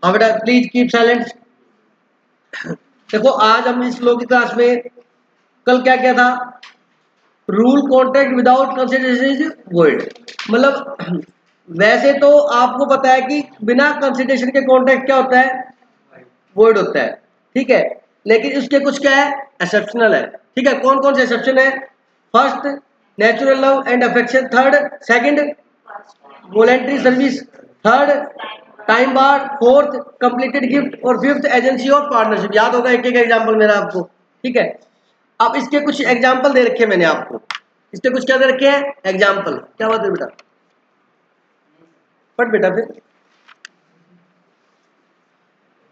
हाँ बेटा please keep silent. देखो आज हम इस लो की क्लास में कल क्या क्या था, rule contract without consideration is void. मतलब वैसे तो आपको पता है कि बिना कंसिडरेशन के कॉन्ट्रैक्ट क्या होता है, वॉइड होता है, ठीक है। लेकिन उसके कुछ क्या है, एक्सेप्शनल है, ठीक है। कौन कौन से एक्सेप्शन है? First natural love and affection, third second voluntary service, third time bar, fourth completed gift और फिफ्थ एजेंसी और पार्टनरशिप। याद होगा एक एक एग्जांपल मेरा आपको, ठीक है। अब इसके कुछ एग्जांपल दे रखे हैं मैंने आपको, इसके कुछ क्या दे रखे हैं, एग्जांपल। क्या बात है बेटा, पढ़ बेटा फिर।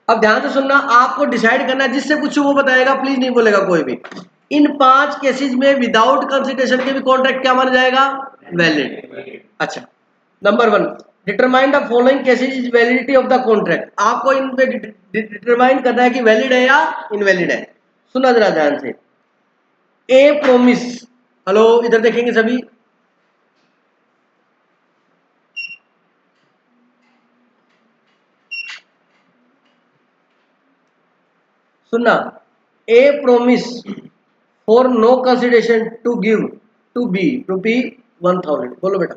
अब ध्यान से सुनना, आपको डिसाइड करना है, जिससे पूछो वो बताएगा, प्लीज नहीं बोलेगा कोई भी। इन 5 केसेस में विदाउट कंसिडरेशन के भी कॉन्ट्रैक्ट क्या माना जाएगा, वैलिड। अच्छा, number 1, determine the following cases is validity of the contract. आपको इन पे डिटरमाइन करना है कि वैलिड है या इनवैलिड है। सुना जरा ध्यान से। ए प्रोमिस, हेलो इधर देखेंगे सभी, सुनना। A promise for no consideration to give to B rupee 1000। बोलो बेटा।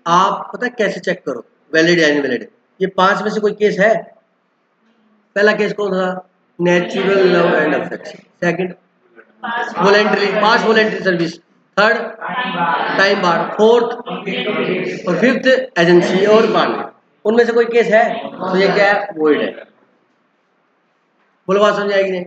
आप पता है कैसे चेक करो वैलिड या इनवैलिड? ये 5 में से कोई केस है? पहला केस कौन था, natural love and affection. Second voluntary, pass voluntary service. Third time bar, fourth और फिफ्थ एजेंसी और बार। उनमें से कोई केस है तो ये क्या है, वॉइड है। बोलो बात समझ आएगी नहीं?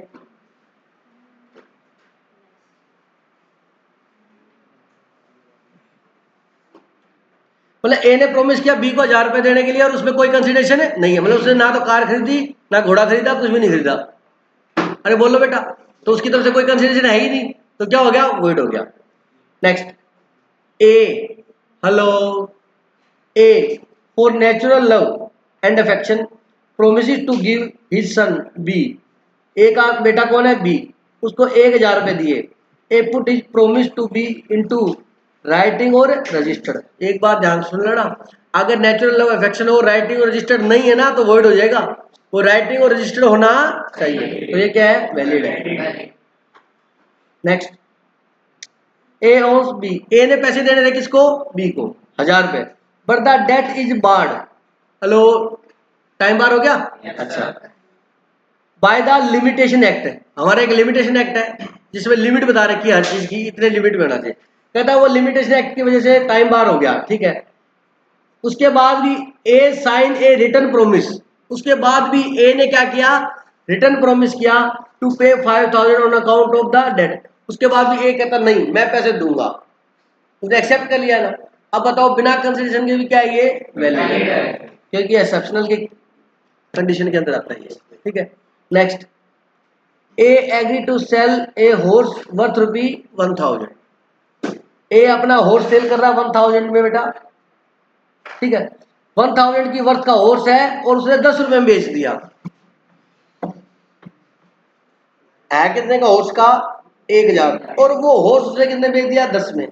मतलब ए ने प्रॉमिस किया बी को 1000 रुपए देने के लिए और उसमें कोई कंसिडरेशन है नहीं है, मतलब उसने ना तो कार खरीदी ना घोड़ा खरीदा, कुछ भी नहीं खरीदा। अरे बोलो बेटा, तो उसकी तरफ से कोई कंसिडरेशन है ही नहीं, तो क्या हो गया, वॉइड हो गया। Next, A, hello, A for natural love and affection promises to give his son B. A का बेटा कौन है, बी, उसको 1000 रुपए दिए। A put his promise to B into writing और रजिस्टर्ड। एक बात ध्यान सुन लेना, अगर नेचुरल लव अफेक्शन हो राइटिंग और रजिस्टर्ड नहीं है ना तो वॉइड हो जाएगा। वो राइटिंग और रजिस्टर्ड होना चाहिए, तो ये क्या है, वैलिड है। Next, A owes B, A ने पैसे देने थे किसको, बी को 1000 रुपए, but the debt is barred. Hello, time bar हो गया। अच्छा, बाय द लिमिटेशन एक्ट, हमारा एक लिमिटेशन एक्ट है जिसमें लिमिट बता रखी है हर चीज की, इतने लिमिट में होना चाहिए। कहता है वो लिमिटेशन एक्ट की वजह से टाइम बार हो गया, ठीक है। उसके बाद भी ए साइन ए रिटर्न प्रोमिस, उसके बाद भी ए ने क्या किया, रिटर्न प्रोमिस किया to pay 5000 on account of the date. उसके बाद भी ए कहता नहीं मैं पैसे दूंगा, उसने एक्सेप्ट कर लिया ना। अब बताओ बिना कंसिडरेशन के भी क्या है, ये वैलिड है, क्योंकि एक्सेप्शनल की कंडीशन के अंदर आता है ये, ठीक है। Next, A agree to sell a horse worth rupee 1000। A अपना हॉर्स सेल कर रहा है 1000 में बेटा, ठीक है। 1000 की वर्थ का हॉर्स है और उसने 10 रुपए में बेच दिया। है कितने का हॉर्स का, 1000, और वो हॉर्स उसने कितने बेच दिया, 10 में।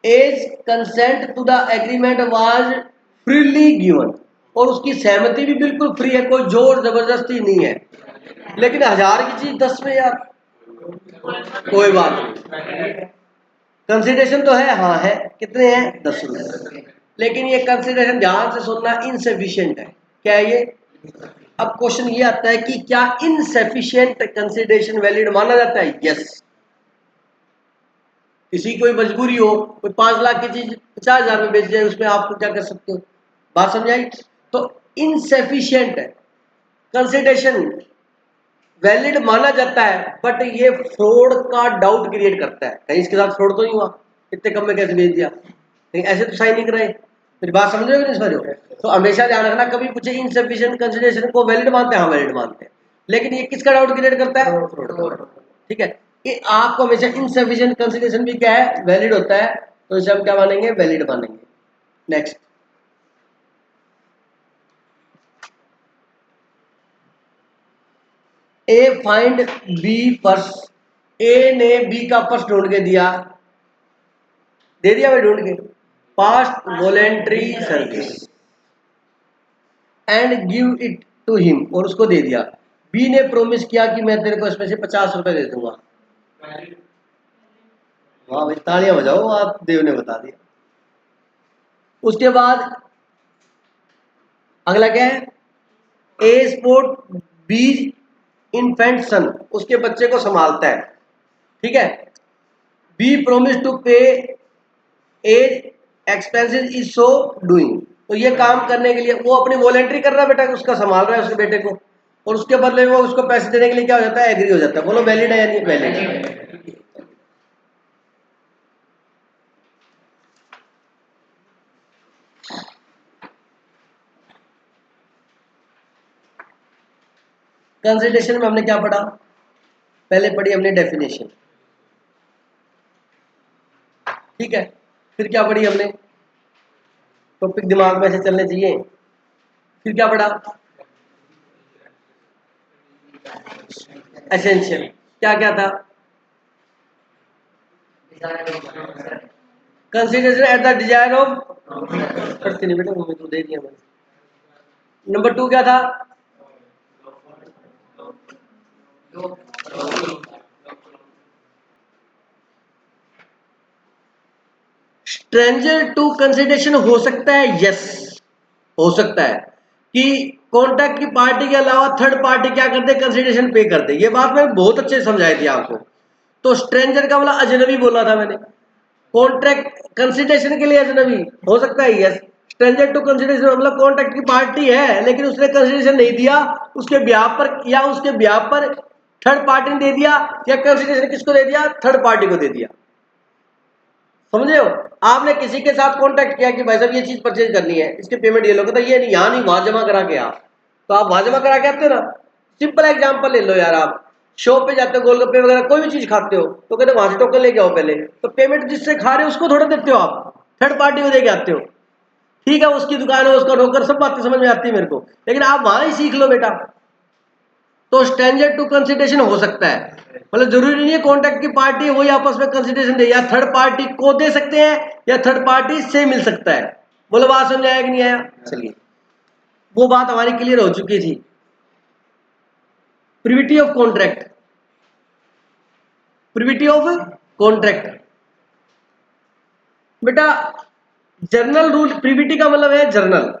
As consent to the agreement was freely given, और उसकी सहमति भी बिल्कुल फ्री है, कोई जोर जबरदस्ती नहीं है। लेकिन 1000 की चीज 10 में यार, कोई बात नहीं। कंसिडरेशन तो है, हाँ है, कितने हैं, 10 रुपए। लेकिन ये कंसिडरेशन ध्यान से सुनना इनसफिशिएंट है। क्या है ये? अब क्वेश्चन ये आता है कि क्या इनसफिशिएंट कंसिडरेशन वैलिड माना जाता है? यस। किसी कोई मजबूरी हो, कोई 5 लाख की चीज 50,000 में बेच जाए, उसमें आप क्या कर सकते हो? बात समझाई? तो इनसफिशिएंट कंसिडरेशन वैलिड माना जाता है, बट ये फ्रॉड का डाउट क्रिएट करता है, कहीं इसके साथ फ्रॉड तो नहीं हुआ, इतने कम में कैसे बेच दिया, कहीं ऐसे तो साइन नहीं कराए। मेरी बात समझ रहे हो नहीं, समझ रहे हो? तो हमेशा ध्यान रखना, कभी पूछे इनसफिशिएंट कंसिडरेशन को वैलिड मानते हैं, हाँ वैलिड मानते हैं, लेकिन ये किसका डाउट क्रिएट करता है, फ्रॉड। ठीक है, कि आपको हमेशा इनसफिशिएंट कंसिडरेशन भी क्या है, वैलिड होता है, तो इसे हम क्या मानेंगे, वैलिड मानेंगे। नेक्स्ट, ए फाइंड बी पर्स, ए ने बी का पर्स ढूंढ के दिया, दे दिया भाई ढूंढ के। Past voluntary service and give it to him, और उसको दे दिया। बी ने प्रोमिस किया कि मैं तेरे को इसमें से 50 रुपए दे दूंगा। वाह भाई, तालियां बजाओ, आप देव ने बता दिया। उसके बाद अगला क्या है, ए स्पोर्ट बी इन्फेंट सन, उसके बच्चे को संभालता है, ठीक है। बी प्रोमिस टू पे ए एक्सपेंसेस इज सो डूइंग, तो ये काम करने के लिए वो अपनी वॉलेंट्री कर रहा है बेटा, उसका संभाल रहा है उसके बेटे को, और उसके बदले में वो उसको पैसे देने के लिए क्या हो जाता है, एग्री हो जाता है। बोलो वैलिड है या नहीं वैलिड है? कंसिडरेशन में हमने क्या पढ़ा, पहले पढ़ी हमने डेफिनेशन, ठीक है। फिर क्या पढ़ी हमने, टॉपिक दिमाग में से चलने चाहिए। फिर क्या पढ़ा, एसेंशियल, क्या क्या था, consideration at the desire of, पढ़ते नहीं बेटा, मुझे तो दे दिया मैंने। नंबर 2 क्या था, स्ट्रेंजर टू कंसिडरेशन हो सकता है, यस हो सकता है कि कॉन्ट्रैक्ट की पार्टी के अलावा थर्ड पार्टी क्या कर दे, कंसिडरेशन पे कर दे। ये बात मैं बहुत अच्छे से समझाई थी आपको। तो स्ट्रेंजर का मतलब अजनबी बोला था मैंने, कॉन्ट्रैक्ट कंसिडरेशन के लिए अजनबी हो सकता है, यस। स्ट्रेंजर टू कंसिडरेशन मतलब कॉन्ट्रैक्ट की पार्टी है लेकिन उसने कंसिडरेशन नहीं दिया, उसके ब्याह पर, या उसके ब्याह पर थर्ड पार्टी ने दे दिया, या कंसिडरेशन किसको दे दिया, थर्ड पार्टी को दे दिया। समझे हो, आपने किसी के साथ कांटेक्ट किया कि भाई साहब ये चीज परचेज करनी है, इसके पेमेंट ये लोग, तो ये नहीं, यहाँ नहीं, वहां जमा करा के आ, तो आप वहां जमा करा के आते हो ना। सिंपल एग्जांपल ले लो यार, आप शॉप पे जाते हो, गोलगप्पे वगैरह कोई भी चीज खाते हो, तो कहते वहां से टोकन लेके आओ पहले, तो पेमेंट जिससे खा रहे हो उसको थोड़ा देते हो, आप थर्ड पार्टी को देके आते हो। ठीक है, उसकी दुकान है, उसका नौकर, सब बातें समझ में आती है मेरे को, लेकिन आप वहां ही सीख लो बेटा। तो स्ट्रेंजर टू कंसिडरेशन हो सकता है, मतलब जरूरी नहीं है कॉन्ट्रैक्ट की पार्टी वही आपस में कंसिडरेशन दे, या थर्ड पार्टी को दे सकते हैं या थर्ड पार्टी से मिल सकता है। बोलो बात समझ आया कि नहीं आया? चलिए, वो बात हमारी क्लियर हो चुकी थी। Privity of contract, privity of contract बेटा, जर्नल रूल, प्रिविटी का मतलब है जर्नल।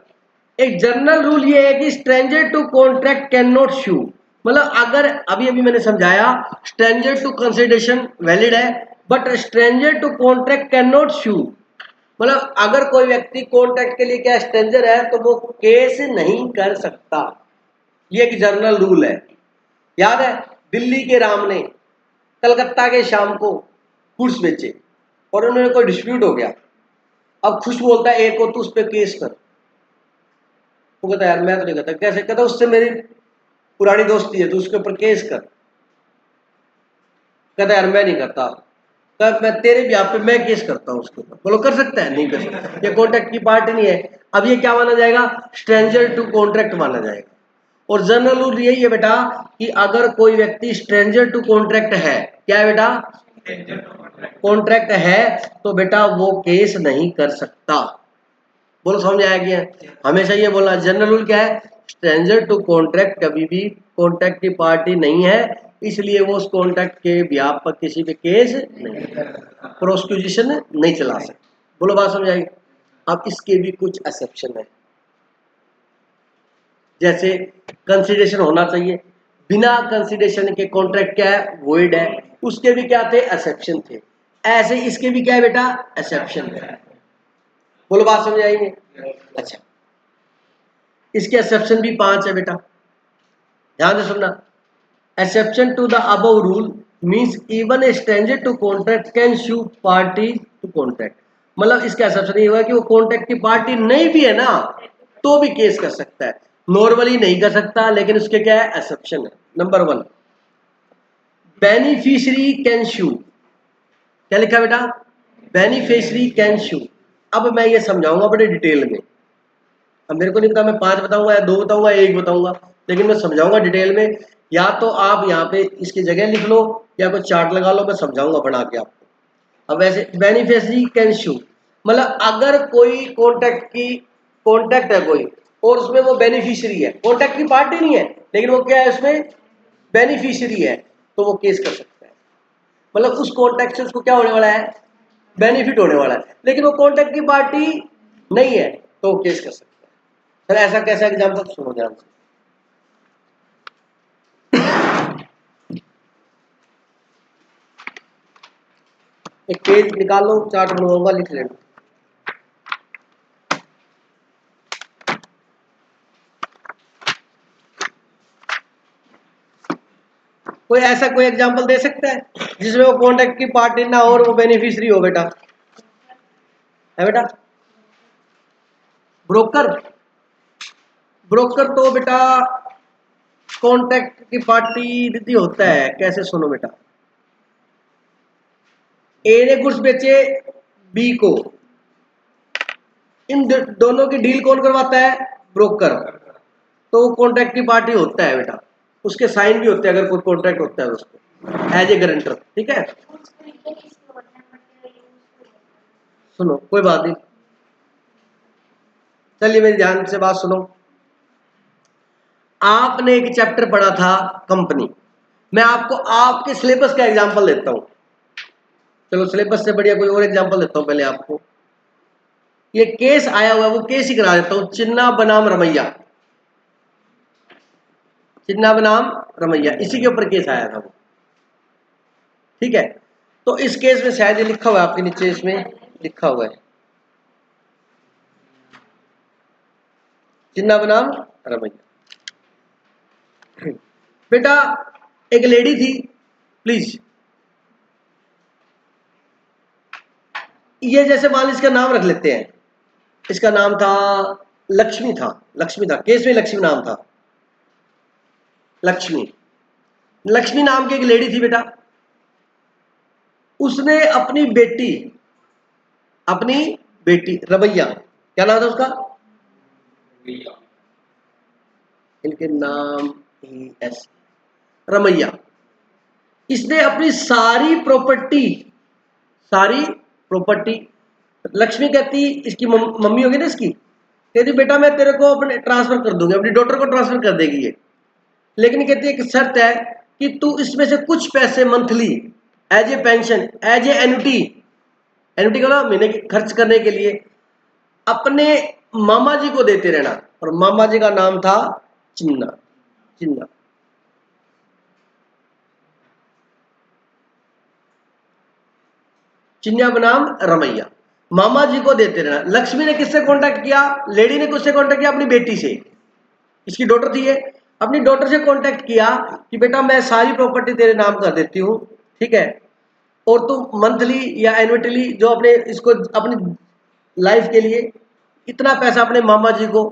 एक जर्नल रूल ये है कि stranger to contract can not sue, मतलब अगर अभी अभी मैंने समझाया, स्ट्रेंजर टू कंसिडरेशन वैलिड है, but stranger to contract can not sue, मतलब अगर कोई व्यक्ति कॉन्ट्रैक्ट के लिए क्या स्ट्रेंजर है तो वो केस नहीं कर सकता। ये एक जर्नल रूल है, याद है। दिल्ली के राम ने कलकत्ता के श्याम को गुड्स बेचे और उन्होंने कोई डिस्प्यूट हो गया, अब खुश बोलता है एक को तू उस पर केस कर, वो कहता यार मैं तो नहीं करता, कैसे, कहता उससे मेरी पुरानी दोस्ती है, तो उसके ऊपर केस कर, कहता यार मैं नहीं करता, कहता मैं तेरे ब्याह पे मैं केस करता हूँ उसके ऊपर। बोलो कर सकता है? नहीं कर सकता, ये कॉन्ट्रैक्ट की पार्टी नहीं है। अब ये क्या माना जाएगा, स्ट्रेंजर टू कॉन्ट्रैक्ट माना जाएगा। और जनरल रूल यही है बेटा कि अगर कोई व्यक्ति स्ट्रेंजर टू कॉन्ट्रैक्ट है, क्या है बेटा, कॉन्ट्रैक्ट है, तो बेटा वो केस नहीं कर सकता। बोलो समझ आया क्या? हमेशा ये बोलना, जनरल रूल क्या है, स्ट्रेंजर टू कॉन्ट्रैक्ट कभी भी कॉन्ट्रैक्ट की पार्टी नहीं है, इसलिए वो उस कॉन्ट्रैक्ट के ब्याह पर किसी पे केस नहीं, प्रोसिक्यूशन नहीं चला सकते। बोलो बात समझ आई? अब इसके भी कुछ एक्सेप्शन है, जैसे कंसिडरेशन होना चाहिए, बिना कंसिडरेशन के कॉन्ट्रैक्ट क्या है, वॉइड है, उसके भी क्या थे, एक्सेप्शन थे। ऐसे इसके भी क्या है बेटा, एक्सेप्शन है। बोलो बात समझ आएंगे? अच्छा, इसके एक्सेप्शन भी 5 है बेटा, ध्यान से सुनना। Exception to the above rule means even a stranger to contract can sue party to contract, मतलब इसका एक्सेप्शन ये हुआ कि वो कॉन्ट्रैक्ट की पार्टी नहीं भी है ना तो भी केस कर सकता है, नॉर्मली नहीं कर सकता, लेकिन उसके क्या है, एक्सेप्शन है। नंबर 1, बेनिफिशियरी कैन सू, क्या लिखा बेटा, बेनिफिशियरी कैन सू। अब मैं ये समझाऊंगा बड़े डिटेल में, अब मेरे को नहीं पता मैं 5 बताऊंगा या 2 बताऊंगा या 1 बताऊंगा, लेकिन मैं समझाऊंगा डिटेल में। या तो आप यहाँ पे इसकी जगह लिख लो या कोई चार्ट लगा लो, मैं समझाऊंगा बना के आपको। अब वैसे बेनिफिशियरी कैन सू मतलब अगर कोई कॉन्ट्रैक्ट है कोई और उसमें वो बेनिफिशियरी है, कॉन्ट्रैक्ट की पार्टी नहीं है लेकिन वो क्या है उसमें बेनिफिशियरी है, तो वो केस कर सकता है। मतलब उस कॉन्ट्रैक्ट से उसको क्या होने वाला है, बेनिफिट होने वाला है, लेकिन वो कॉन्ट्रैक्ट की पार्टी नहीं है तो वो केस कर सकता है। फिर ऐसा कैसा एग्जाम्पल सुनो ध्यान से। एक पेज निकाल लो, चार्ट बनवाऊंगा, लिख लेना। कोई ऐसा कोई एग्जांपल दे सकता है जिसमें वो कॉन्ट्रैक्ट की पार्टी ना हो और वो बेनिफिशियरी हो? बेटा है बेटा ब्रोकर, ब्रोकर तो बेटा कॉन्ट्रैक्ट की पार्टी दीदी होता है कैसे, सुनो बेटा। ए ने गुड्स बेचे बी को, इन दोनों की डील कौन करवाता है, ब्रोकर। तो वो कॉन्ट्रैक्ट की पार्टी होता है बेटा, उसके साइन भी होते हैं अगर कोई कॉन्ट्रैक्ट होता है उसको एज ए गारंटर, ठीक है। सुनो कोई बात नहीं, चलिए मेरी ध्यान से बात सुनो। आपने एक चैप्टर पढ़ा था कंपनी, मैं आपको आपके सिलेबस का एग्जांपल देता हूं। चलो सिलेबस से बढ़िया कोई और एग्जांपल देता हूं पहले आपको। ये केस आया हुआ है, वो केस ही करा देता हूं। चिन्ना बनाम रमैया, चिन्ना बनाम रमैया, इसी के ऊपर केस आया था वो, ठीक है। तो इस केस में शायद ये लिखा हुआ है आपके नीचे, इसमें लिखा हुआ है चिन्ना बनाम रमैया। बेटा एक लेडी थी, प्लीज, ये जैसे मान लीजिए इसका नाम रख लेते हैं, इसका नाम था लक्ष्मी था, लक्ष्मी था, केस में लक्ष्मी नाम था, लक्ष्मी। लक्ष्मी नाम की एक लेडी थी बेटा, उसने अपनी बेटी रमैया, क्या नाम था उसका, इनके नाम ही ऐसे, रमैया। इसने अपनी सारी प्रॉपर्टी, लक्ष्मी कहती, इसकी मम्मी होगी ना इसकी, कहती बेटा मैं तेरे को अपने ट्रांसफर कर दूंगी, अपनी डॉटर को ट्रांसफर कर देगी ये, लेकिन कहती है एक शर्त है कि तू इसमें से कुछ पैसे monthly as a pension, as a annuity, annuity का ना महीने खर्च करने के लिए अपने मामा जी को देते रहना। और मामा जी का नाम था चिन्ना, चिन्ना। चिन्ना बनाम रमैया, मामा जी को देते रहना। लक्ष्मी ने किससे कांटेक्ट किया, लेडी ने किससे कांटेक्ट किया, अपनी बेटी से, इसकी डॉटर थी ये, अपनी डॉटर से कांटेक्ट किया कि बेटा मैं सारी प्रॉपर्टी तेरे नाम कर देती हूँ, ठीक है, और तुम मंथली या एनुअली जो अपने इसको अपनी लाइफ के लिए इतना पैसा अपने मामा जी को,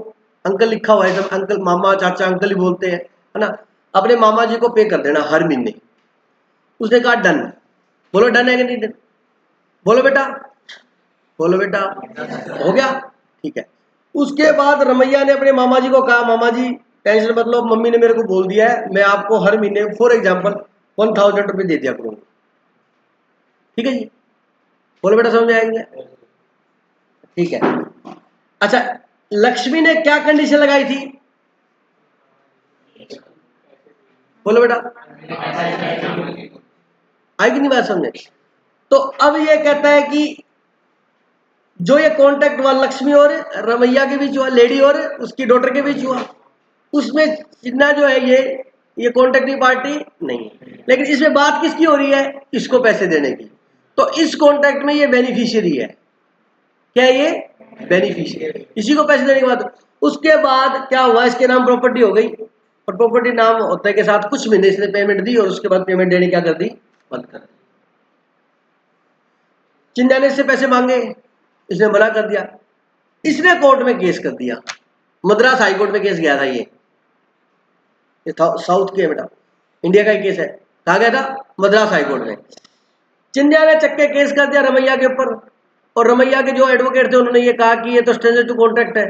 अंकल लिखा हुआ है, अंकल मामा चाचा अंकल ही बोलते हैं, है ना, अपने मामा जी को पे कर देना हर महीने। उसने कहा डन, बोलो डन है कि नहीं डन, बोलो बेटा, बोलो बेटा, हो गया, ठीक है। उसके बाद रमैया ने अपने मामा जी को कहा मामा जी टेंशन मत लो, मम्मी ने मेरे को बोल दिया है मैं आपको हर महीने फॉर एग्जाम्पल 1000 रुपये दे दिया करूंगा, ठीक है जी, बोलो बेटा समझ आएंगे, ठीक है। अच्छा लक्ष्मी ने क्या कंडीशन लगाई थी, बोलो बेटा, आएगी नहीं बात समझे। तो अब ये कहता है कि जो ये कॉन्टेक्ट हुआ लक्ष्मी और रमैया के बीच हुआ, लेडी और उसकी डॉटर के बीच हुआ, उसमें चिन्ना जो है ये कॉन्टेक्ट की पार्टी नहीं है, लेकिन इसमें बात किसकी हो रही है, इसको पैसे देने की। तो इस कॉन्ट्रैक्ट में ये बेनिफिशियरी है, क्या ये बेनिफिशियरी, इसी को पैसे देने के बाद। उसके बाद क्या हुआ, इसके नाम प्रॉपर्टी हो गई, और प्रॉपर्टी नाम होते के साथ कुछ महीने इसने पेमेंट दी और उसके बाद पेमेंट देने क्या कर दी, बंद कर दी। चिन्ना ने इससे पैसे मांगे, इसने मना कर दिया, इसने कोर्ट में केस कर दिया, मद्रास हाई कोर्ट में केस गया था ये साउथ के बेटा, इंडिया का ही केस है, कहा गया था मद्रास हाई कोर्ट में। चिंध्या ने चक्के केस कर दिया रमैया के ऊपर, और रमैया के जो एडवोकेट थे उन्होंने ये कहा कि ये तो स्ट्रेंजर टू कॉन्ट्रैक्ट है,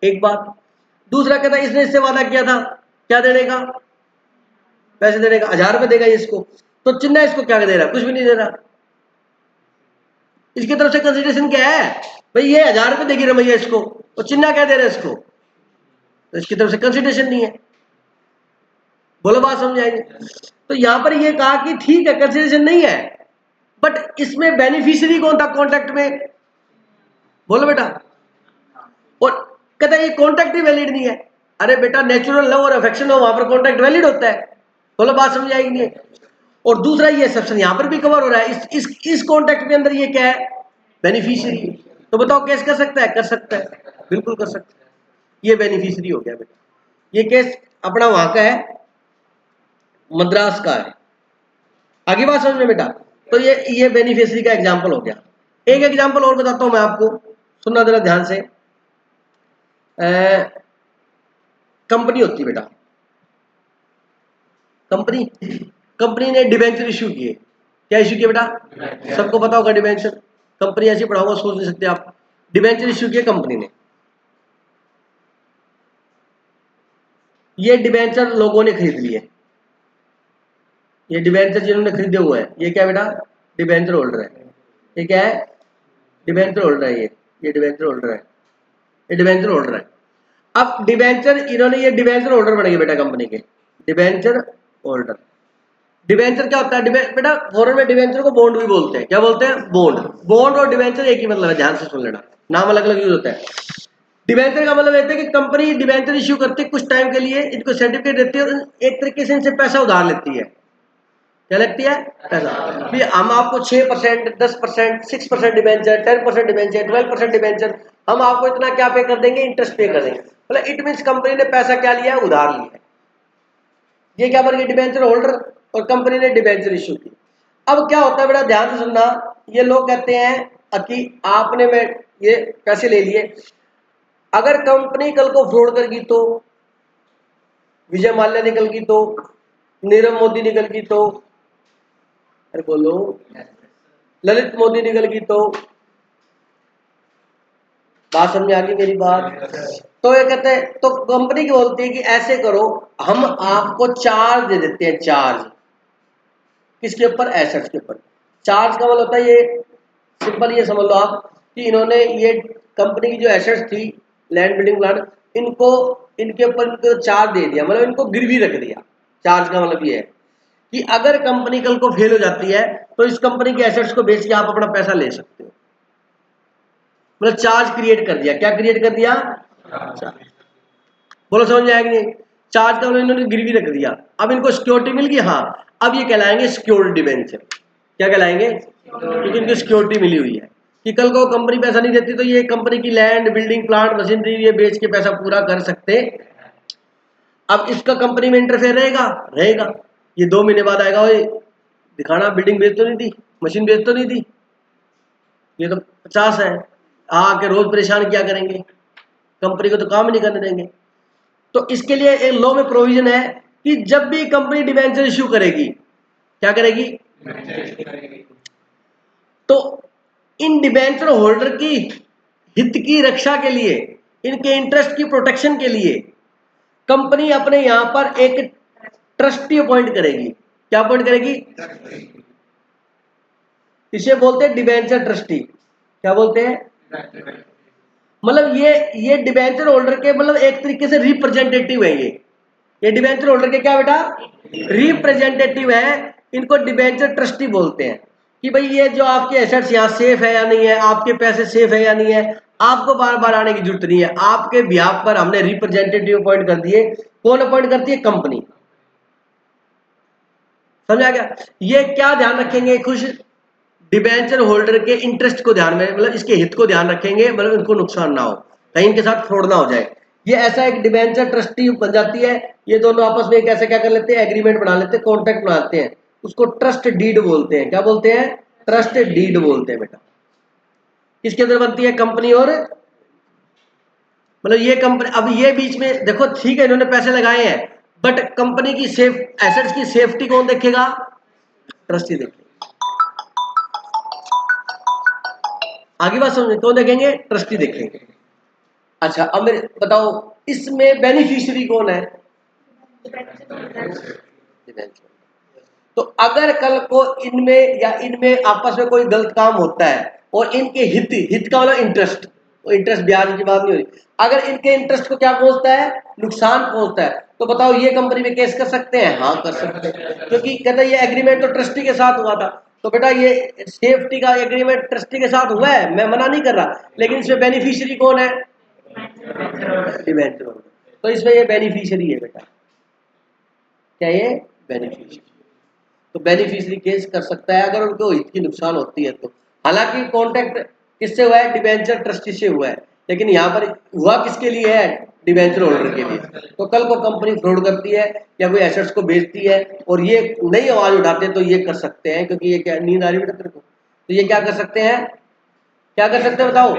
एक बात। दूसरा कहता इसने इससे वादा किया था क्या देने का, पैसे देने का, 1000 रुपए देगा ये इसको, तो चिन्ना इसको क्या दे रहा, कुछ भी नहीं दे रहा। इसकी तरफ से कंसिडरेशन क्या है भाई, ये 1000 रुपये देगी रमैया इसको, तो चिन्ना क्या दे रहे हैं इसको, तो इसकी तरफ से कंसिडरेशन नहीं है। बोलो बात समझ आएगी। तो यहां पर ये कहा कि ठीक है कंसिडरेशन नहीं है, बट इसमें बेनिफिशियरी कौन था कॉन्ट्रैक्ट में, बोलो बेटा, और कहता है ये कॉन्ट्रैक्ट ही वैलिड नहीं है। अरे बेटा नेचुरल लव और अफेक्शन हो, वहां पर कॉन्ट्रैक्ट वैलिड होता है। बोलो बात समझ आएगी। और दूसरा ये एक्सेप्शन यहां पर भी कवर हो रहा है, इस कॉन्ट्रैक्ट के अंदर ये क्या है, बेनिफिशियरी। तो बताओ केस कर सकता है, कर सकता है, बिल्कुल कर सकता है। ये बेनिफिशियरी हो गया बेटा। ये केस अपना वहां का है, मद्रास का है। आगे बात समझ में बेटा। तो ये बेनिफिशियरी का एग्जांपल हो गया। एक एग्जांपल और बताता हूं मैं आपको, सुनना जरा ध्यान से। कंपनी होती है बेटा, कंपनी ने डिबेंचर इश्यू किए। क्या इश्यू किए बेटा, सबको पता होगा डिबेंचर, कंपनी ऐसी पढ़ाऊंगा सोच नहीं सकते आप। डिबेंचर इश्यू किए कंपनी ने, ये डिबेंचर लोगों ने खरीद लिए। ये डिबेंचर जिन्होंने खरीदे हुए हैं, ये क्या बेटा, डिबेंचर होल्डर है। ये क्या है, डिबेंचर होल्डर है। ये डिबेंचर होल्डर है, ये डिबेंचर होल्डर है। अब डिबेंचर इन्होंने, ये डिबेंचर होल्डर बनेंगे बेटा कंपनी के, डिबेंचर होल्डर। डिबेंचर क्या होता है बेटा, फॉरेन में डिबेंचर को बॉन्ड भी बोलते हैं। क्या बोलते हैं, बॉन्ड। बॉन्ड और डिबेंचर एक ही मतलब है, ध्यान से सुन लेना, नाम अलग अलग यूज होता है। डिबेंचर का मतलब है कि कंपनी डिबेंचर इश्यू करती है कुछ टाइम के लिए, इनको सर्टिफिकेट देती है, एक तरीके से इनसे पैसा उधार लेती है। क्या लगती है, पैसा। भी हम आपको 6%, 10%, 6% डिबेंचर, 10% डिबेंचर, 12% डिबेंचर, हम आपको इतना क्या पे कर देंगे, इंटरेस्ट पे कर देंगे। मतलब इट मीन्स कंपनी ने पैसा क्या लिया है, उधार लिया है। ये क्या बन गया, डिबेंचर होल्डर, और कंपनी ने डिबेंचर इश्यू की। अब क्या होता है बेटा, ध्यान से सुनना। ये लोग कहते हैं कि आपने में ये पैसे ले लिए, अगर कंपनी कल को फ्रॉड कर गई तो, विजय माल्या निकल गई तो, नीरव मोदी निकल गई तो, अरे बोलो, ललित मोदी निकल गई तो, बात समझ आ गई मेरी बात। तो ये कहते हैं, तो कंपनी की बोलती है कि ऐसे करो, हम आपको चार्ज दे देते हैं, चार्ज किसके ऊपर, एसेट्स के ऊपर। चार्ज का मतलब होता है, ये सिंपल ये समझ लो आप कि इन्होंने ये कंपनी की जो एसेट्स थी, लैंड बिल्डिंग प्लांट, इनको इनके ऊपर इनको चार्ज दे दिया, मतलब इनको गिरवी रख दिया। चार्ज का मतलब ये है कि अगर कंपनी कल को फेल हो जाती है तो इस कंपनी के एसेट्स को बेच के आप अपना पैसा ले सकते हो। मतलब चार्ज क्रिएट कर दिया। क्या क्रिएट कर दिया, बोलो समझ में आएगी नहीं। चार्ज का मतलब इन्होंने गिरवी रख दिया, अब इनको सिक्योरिटी मिल गई। हाँ, अब ये कहलाएंगे सिक्योर्ड डिबेंचर। क्या कहलाएंगे, क्योंकि इनको सिक्योरिटी मिली हुई है कि कल को कंपनी पैसा नहीं देती तो ये कंपनी की लैंड बिल्डिंग प्लांट मशीनरी ये बेच के पैसा पूरा कर सकते। अब इसका कंपनी में इंटरफेयर रहेगा, रहेगा। ये 2 महीने बाद आएगा, ओए दिखाना बिल्डिंग बेच तो नहीं थी, मशीन बेच तो नहीं थी, ये तो 50 है, आके रोज परेशान क्या करेंगे, कंपनी को तो काम ही नहीं करने देंगे। तो इसके लिए एक लॉ में प्रोविजन है कि जब भी कंपनी डिबेंचर इश्यू करेगी, क्या करेगी, तो इन डिबेंचर होल्डर की हित की रक्षा के लिए, इनके इंटरेस्ट की प्रोटेक्शन के लिए कंपनी अपने यहां पर एक ट्रस्टी अपॉइंट करेगी। क्या अपॉइंट करेगी, इसे बोलते हैं डिबेंचर ट्रस्टी। क्या बोलते हैं, मतलब ये डिबेंचर होल्डर के मतलब एक तरीके से रिप्रेजेंटेटिव है। ये डिबेंचर होल्डर के क्या बेटा, रिप्रेजेंटेटिव है। इनको डिबेंचर ट्रस्टी बोलते हैं कि भाई ये जो आपके एसेट्स यहाँ सेफ है या नहीं है, आपके पैसे सेफ है या नहीं है, आपको बार बार आने की जरूरत नहीं है। आपके बिहाफ पर हमने रिप्रेजेंटेटिव अपॉइंट कर दिए। कौन अपॉइंट करती है, कंपनी। समझा गया। ये क्या ध्यान रखेंगे, खुश डिबेंचर होल्डर के इंटरेस्ट को ध्यान में, मतलब इसके हित को ध्यान रखेंगे, मतलब इनको नुकसान ना हो, कहीं इनके साथ फ्रॉड ना हो जाए। ये ऐसा एक डिबेंचर ट्रस्टी बन जाती है। ये दोनों आपस में कैसे क्या कर लेते हैं, एग्रीमेंट बना लेते हैं, कॉन्ट्रैक्ट बनाते हैं, उसको ट्रस्ट डीड बोलते हैं। क्या बोलते हैं, ट्रस्ट डीड बोलते हैं बेटा। किसके अंदर बनती है, कंपनी और, मतलब ये कंपनी। अब ये बीच में देखो, ठीक है इन्होंने पैसे लगाए हैं, बट कंपनी की सेफ एसेट्स की सेफ्टी कौन देखेगा, ट्रस्टी देखेगा। आगे बात समझे, कौन देखेंगे, ट्रस्टी देखेंगे। अच्छा अब मेरे बताओ, इसमें बेनिफिशियरी कौन है, तो अगर कल को इनमें या इनमें आपस में कोई गलत काम होता है और इनके हित का मतलब इंटरेस्ट, वो इंटरेस्ट ब्याज की बात नहीं हो रही, अगर इनके इंटरेस्ट को क्या पहुंचता है, नुकसान पहुंचता है, तो बताओ ये कंपनी में केस कर सकते हैं? हाँ कर सकते हैं, क्योंकि कहते हैं ये एग्रीमेंट तो ट्रस्टी के साथ हुआ था। तो बेटा ये सेफ्टी का एग्रीमेंट ट्रस्टी के साथ हुआ है, मैं मना नहीं कर रहा, लेकिन इसमें बेनिफिशियरी कौन है? डिबेंचर। तो इसमें ये बेनिफिशियरी है बेटा, क्या ये बेनिफिशियरी, तो बेनिफिशियरी केस कर सकता है अगर उनको हित की नुकसान होती है तो। हालांकि कॉन्ट्रैक्ट किससे हुआ है? डिबेंचर ट्रस्टी से हुआ है, लेकिन यहाँ पर हुआ किसके लिए है? डिबेंचर होल्डर के लिए। तो कल को कंपनी फ्रॉड करती है या कोई एसेट्स को बेचती है और ये नई आवाज उठाते हैं तो ये कर सकते हैं, क्योंकि ये क्या नींद आ रही है बेटा तेरे को? तो ये क्या कर सकते हैं, क्या कर सकते हैं बताओ?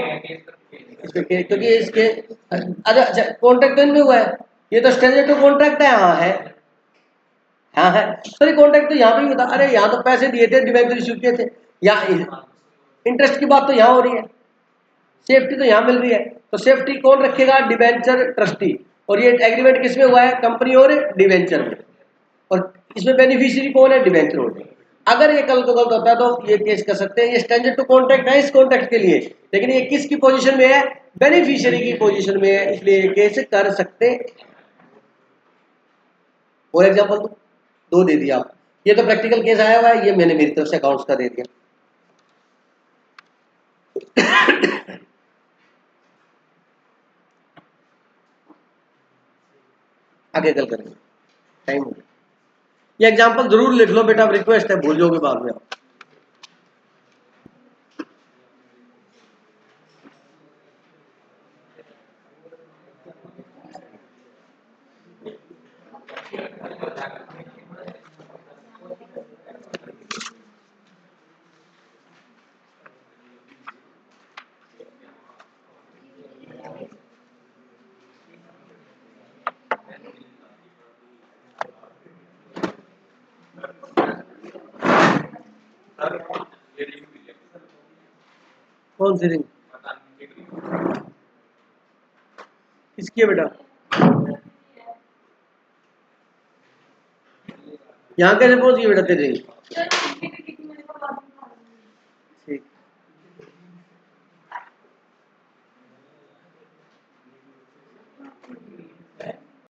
इसमें क्योंकि इसके अच्छा कॉन्ट्रैक्ट तो इनमें हुआ है, ये तो स्टैंडर्ड टू कॉन्ट्रैक्ट है। हाँ है, हाँ है, सॉरी कॉन्ट्रैक्ट तो यहाँ पे भी बता, अरे यहाँ तो पैसे दिए थे, डिबेंचर इशू किए थे, यहाँ इंटरेस्ट की बात तो यहाँ हो रही है, सेफ्टी तो यहाँ मिल रही है। तो सेफ्टी कौन रखेगा? Debenture trustee. और ये एग्रीमेंट किसमें हुआ है? कंपनी और डिबेंचर में। और इसमें बेनिफिशियरी कौन है? Debenture holder. अगर ये कल को गलत होता है तो ये केस कर सकते हैं, ये स्टैंडर्ड टू कॉन्ट्रैक्ट है इस कॉन्ट्रैक्ट के लिए, लेकिन ये किसकी पोजीशन में है? बेनिफिशियरी की पोजीशन में है, इसलिए ये केस कर सकते। और एग्जांपल दो दे दिया आप, ये तो प्रैक्टिकल केस आया हुआ है, ये मैंने मेरी तरफ से अकाउंट्स का दे दिया। आगे कल करेंगे, टाइम हो गया। ये एग्जांपल जरूर लिख लो बेटा, रिक्वेस्ट है, भूल जाओगे बाद में आप। कौन सी रिंग किसकी है बेटा? यहाँ कैसे पहुंच गई बेटा तेरी रिंग? ठीक।